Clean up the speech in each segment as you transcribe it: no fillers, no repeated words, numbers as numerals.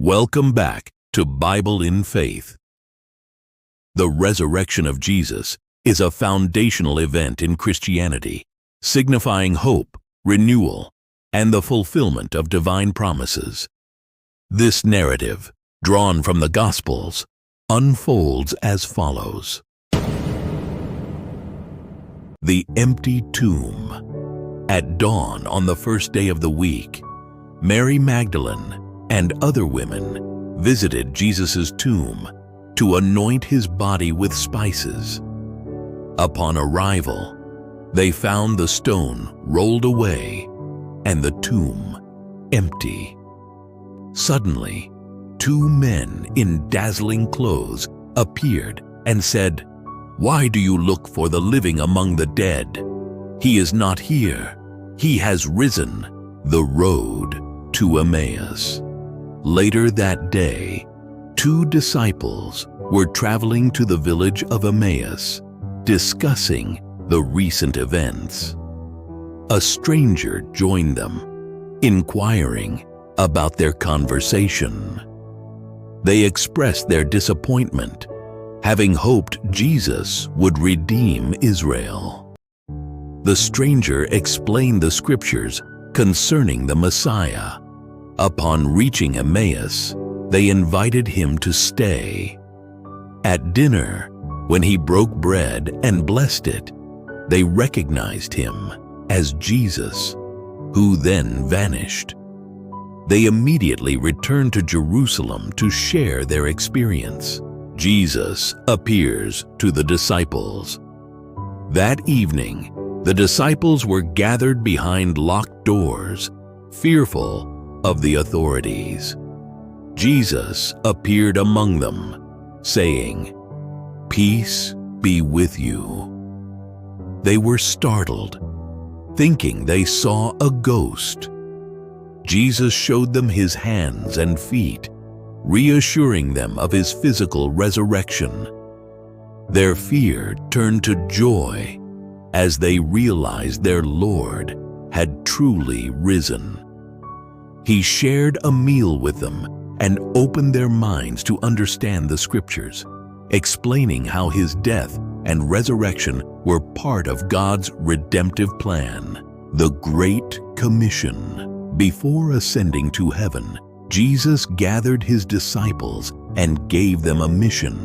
Welcome back to Bible in Faith. The resurrection of Jesus is a foundational event in Christianity, signifying hope, renewal, and the fulfillment of divine promises. This narrative, drawn from the Gospels, unfolds as follows. The empty tomb. At dawn on the first day of the week, Mary Magdalene and other women visited Jesus' tomb to anoint his body with spices. Upon arrival, they found the stone rolled away and the tomb empty. Suddenly, two men in dazzling clothes appeared and said, "Why do you look for the living among the dead? He is not here. He has risen." The road to Emmaus. Later that day, two disciples were traveling to the village of Emmaus, discussing the recent events. A stranger joined them, inquiring about their conversation. They expressed their disappointment, having hoped Jesus would redeem Israel. The stranger explained the scriptures concerning the Messiah. Upon reaching Emmaus, they invited him to stay. At dinner, when he broke bread and blessed it, they recognized him as Jesus, who then vanished. They immediately returned to Jerusalem to share their experience. Jesus appears to the disciples. That evening, the disciples were gathered behind locked doors, fearful of the authorities. Jesus appeared among them, saying, "Peace be with you." They were startled, thinking they saw a ghost. Jesus showed them his hands and feet, reassuring them of his physical resurrection. Their fear turned to joy as they realized their Lord had truly risen. He shared a meal with them and opened their minds to understand the scriptures, explaining how his death and resurrection were part of God's redemptive plan, the Great Commission. Before ascending to heaven, Jesus gathered his disciples and gave them a mission.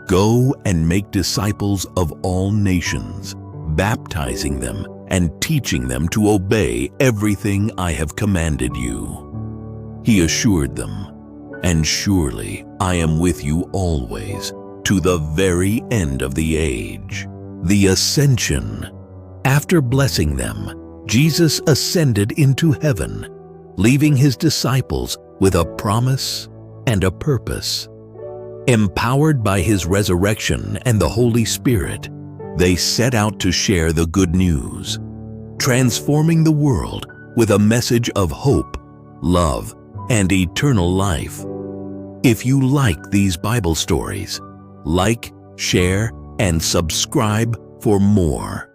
Go and make disciples of all nations, baptizing them and teaching them to obey everything I have commanded you. He assured them, "And surely I am with you always, to the very end of the age." The Ascension. After blessing them, Jesus ascended into heaven, leaving his disciples with a promise and a purpose. Empowered by his resurrection and the Holy Spirit, they set out to share the good news, transforming the world with a message of hope, love, and eternal life. If you like these Bible stories, like, share, and subscribe for more.